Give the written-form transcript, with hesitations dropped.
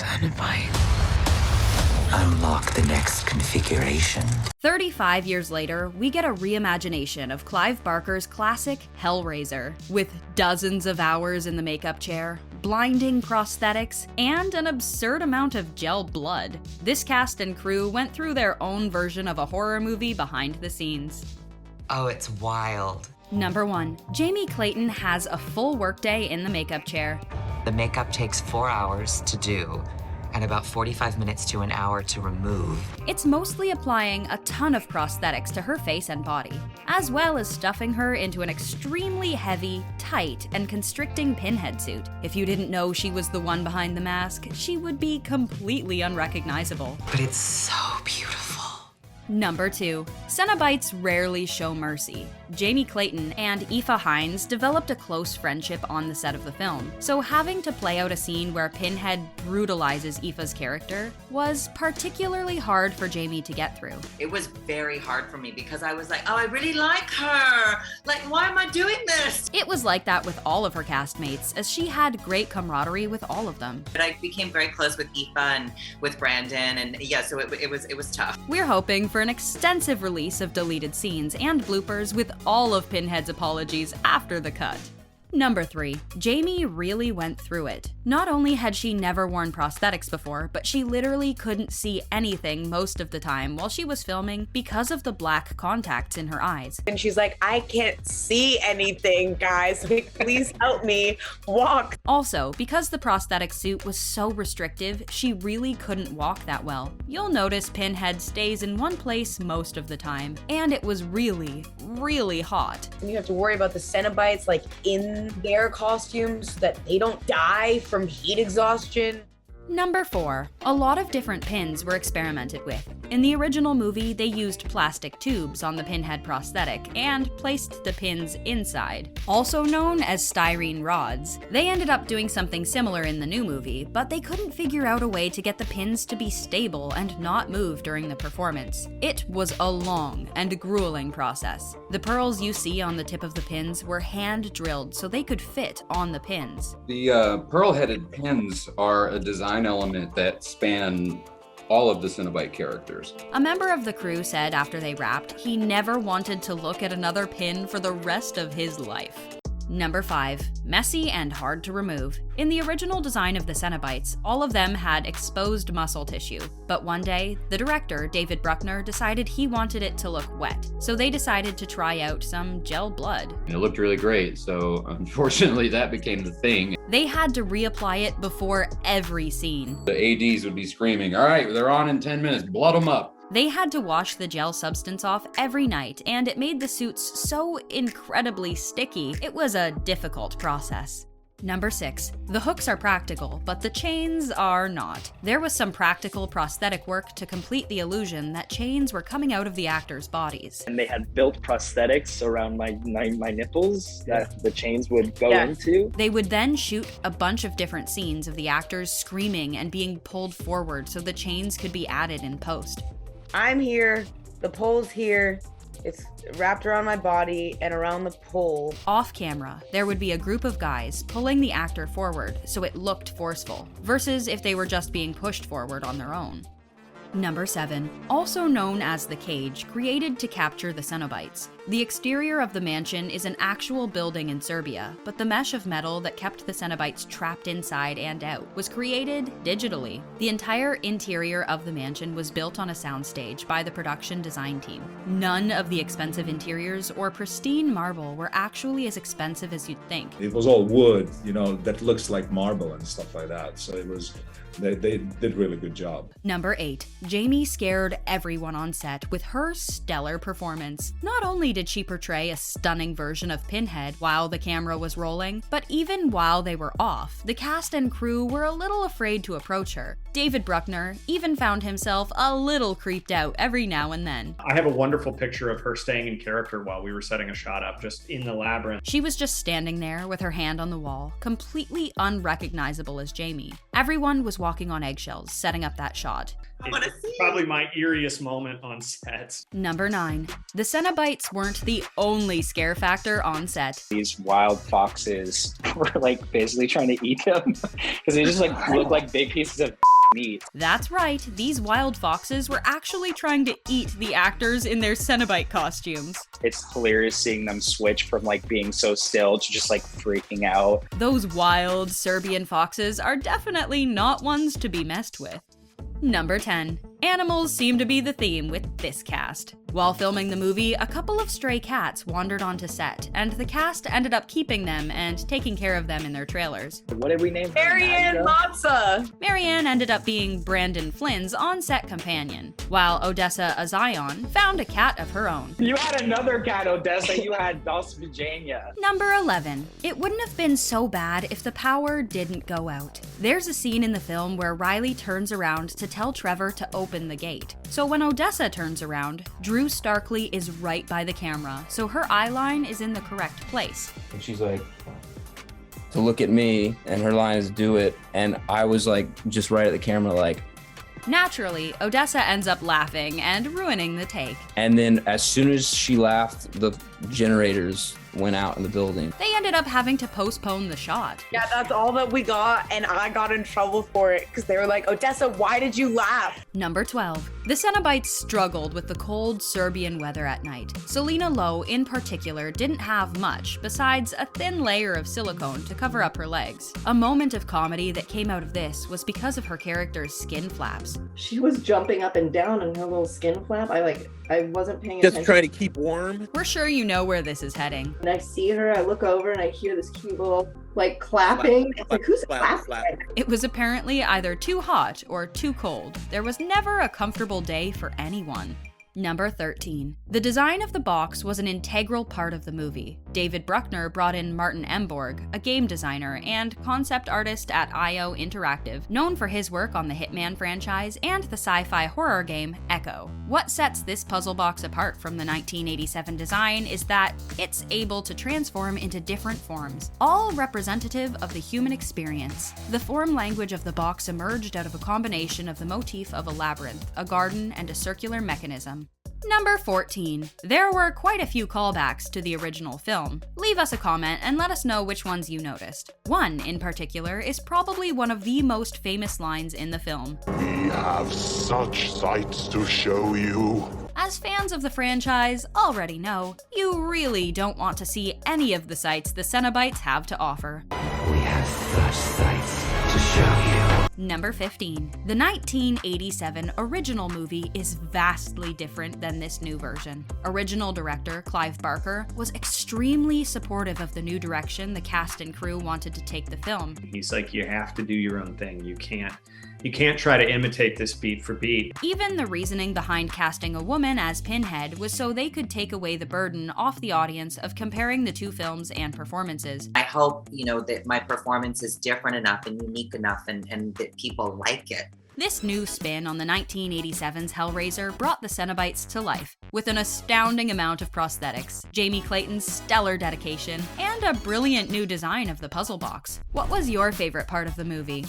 Cenobite. Unlock the next configuration. 35 years later, we get a reimagination of Clive Barker's classic Hellraiser, with dozens of hours in the makeup chair, blinding prosthetics, and an absurd amount of gel blood. This cast and crew went through their own version of a horror movie behind the scenes. Oh, it's wild. Number 1. Jamie Clayton has a full workday in the makeup chair. The makeup takes 4 hours to do, and about 45 minutes to an hour to remove. It's mostly applying a ton of prosthetics to her face and body, as well as stuffing her into an extremely heavy, tight, and constricting Pinhead suit. If you didn't know she was the one behind the mask, she would be completely unrecognizable. But it's so beautiful. Number 2. Cenobites rarely show mercy. Jamie Clayton and Aoife Hines developed a close friendship on the set of the film, so having to play out a scene where Pinhead brutalizes Aoife's character was particularly hard for Jamie to get through. It was very hard for me because I was like, oh, I really like her. Like, why am I doing this? It was like that with all of her castmates, as she had great camaraderie with all of them. But I became very close with Aoife and with Brandon, and yeah, so it was tough. We're hoping for an extensive release of deleted scenes and bloopers with all of Pinhead's apologies after the cut. Number 3. Jamie really went through it. Not only had she never worn prosthetics before, but she literally couldn't see anything most of the time while she was filming because of the black contacts in her eyes. And she's like, I can't see anything, guys. Like, please help me walk. Also, because the prosthetic suit was so restrictive, she really couldn't walk that well. You'll notice Pinhead stays in one place most of the time, and it was really, really hot. You have to worry about the Cenobites, like, in their costumes so that they don't die from heat exhaustion. Number 4. A lot of different pins were experimented with. In the original movie, they used plastic tubes on the Pinhead prosthetic and placed the pins inside, also known as styrene rods. They ended up doing something similar in the new movie, but they couldn't figure out a way to get the pins to be stable and not move during the performance. It was a long and grueling process. The pearls you see on the tip of the pins were hand-drilled so they could fit on the pins. The pearl-headed pins are a design element that span all of the Cenobite characters. A member of the crew said after they wrapped, he never wanted to look at another pin for the rest of his life. Number 5. Messy and hard to remove. In the original design of the Cenobites, all of them had exposed muscle tissue, but one day, the director, David Bruckner, decided he wanted it to look wet, so they decided to try out some gel blood. It looked really great, so unfortunately that became the thing. They had to reapply it before every scene. The ADs would be screaming, all right, they're on in 10 minutes, blood them up. They had to wash the gel substance off every night, and it made the suits so incredibly sticky. It was a difficult process. Number 6. The hooks are practical, but the chains are not. There was some practical prosthetic work to complete the illusion that chains were coming out of the actors' bodies. And they had built prosthetics around my nipples that the chains would go into. They would then shoot a bunch of different scenes of the actors screaming and being pulled forward so the chains could be added in post. I'm here, the pole's here, it's wrapped around my body and around the pole. Off camera, there would be a group of guys pulling the actor forward so it looked forceful, versus if they were just being pushed forward on their own. Number 7. Also known as the cage, created to capture the Cenobites. The exterior of the mansion is an actual building in Serbia, but the mesh of metal that kept the Cenobites trapped inside and out was created digitally. The entire interior of the mansion was built on a soundstage by the production design team. None of the expensive interiors or pristine marble were actually as expensive as you'd think. It was all wood, that looks like marble and stuff like that. So it was, they did a really good job. Number 8. Jamie scared everyone on set with her stellar performance. Not only did she portray a stunning version of Pinhead while the camera was rolling, but even while they were off, the cast and crew were a little afraid to approach her. David Bruckner even found himself a little creeped out every now and then. I have a wonderful picture of her staying in character while we were setting a shot up just in the labyrinth. She was just standing there with her hand on the wall, completely unrecognizable as Jamie. Everyone was walking on eggshells setting up that shot. It's probably my eeriest moment on set. Number 9. The Cenobites weren't the only scare factor on set. These wild foxes were like basically trying to eat them because they just like look like big pieces of meat. That's right, these wild foxes were actually trying to eat the actors in their Cenobite costumes. It's hilarious seeing them switch from like being so still to just like freaking out. Those wild Serbian foxes are definitely not ones to be messed with. Number 10. Animals seem to be the theme with this cast. While filming the movie, a couple of stray cats wandered onto set, and the cast ended up keeping them and taking care of them in their trailers. What did we name her? Marianne Matza. Marianne ended up being Brandon Flynn's on-set companion, while Odessa Azion found a cat of her own. You had another cat, Odessa. You had Dos Virginia. Number 11. It wouldn't have been so bad if the power didn't go out. There's a scene in the film where Riley turns around to tell Trevor to open the gate. So when Odessa turns around, Drew Starkley is right by the camera, so her eye line is in the correct place. And she's like, to look at me, and her line is do it, and I was like, just right at the camera like. Naturally, Odessa ends up laughing and ruining the take. And then as soon as she laughed, the generators went out in the building. They ended up having to postpone the shot. Yeah, that's all that we got, and I got in trouble for it because they were like, Odessa, why did you laugh? Number 12. The Cenobites struggled with the cold Serbian weather at night. Selena Lowe, in particular, didn't have much besides a thin layer of silicone to cover up her legs. A moment of comedy that came out of this was because of her character's skin flaps. She was jumping up and down in her little skin flap. I wasn't paying attention. Just trying to keep warm. We're sure you know where this is heading. And I see her, I look over and I hear this cute little like clapping. It's like, who's clapping? It was apparently either too hot or too cold. There was never a comfortable day for anyone. Number 13. The design of the box was an integral part of the movie. David Bruckner brought in Martin Emborg, a game designer and concept artist at IO Interactive, known for his work on the Hitman franchise and the sci-fi horror game Echo. What sets this puzzle box apart from the 1987 design is that it's able to transform into different forms, all representative of the human experience. The form language of the box emerged out of a combination of the motif of a labyrinth, a garden, and a circular mechanism. Number 14. There were quite a few callbacks to the original film. Leave us a comment and let us know which ones you noticed. One, in particular, is probably one of the most famous lines in the film. We have such sights to show you. As fans of the franchise already know, you really don't want to see any of the sights the Cenobites have to offer. We have such sights to show you. Number 15. The 1987 original movie is vastly different than this new version. Original director Clive Barker was extremely supportive of the new direction the cast and crew wanted to take the film. He's like, you have to do your own thing. You can't try to imitate this beat for beat. Even the reasoning behind casting a woman as Pinhead was so they could take away the burden off the audience of comparing the two films and performances. I hope, that my performance is different enough and unique enough and that people like it. This new spin on the 1987's Hellraiser brought the Cenobites to life, with an astounding amount of prosthetics, Jamie Clayton's stellar dedication, and a brilliant new design of the puzzle box. What was your favorite part of the movie?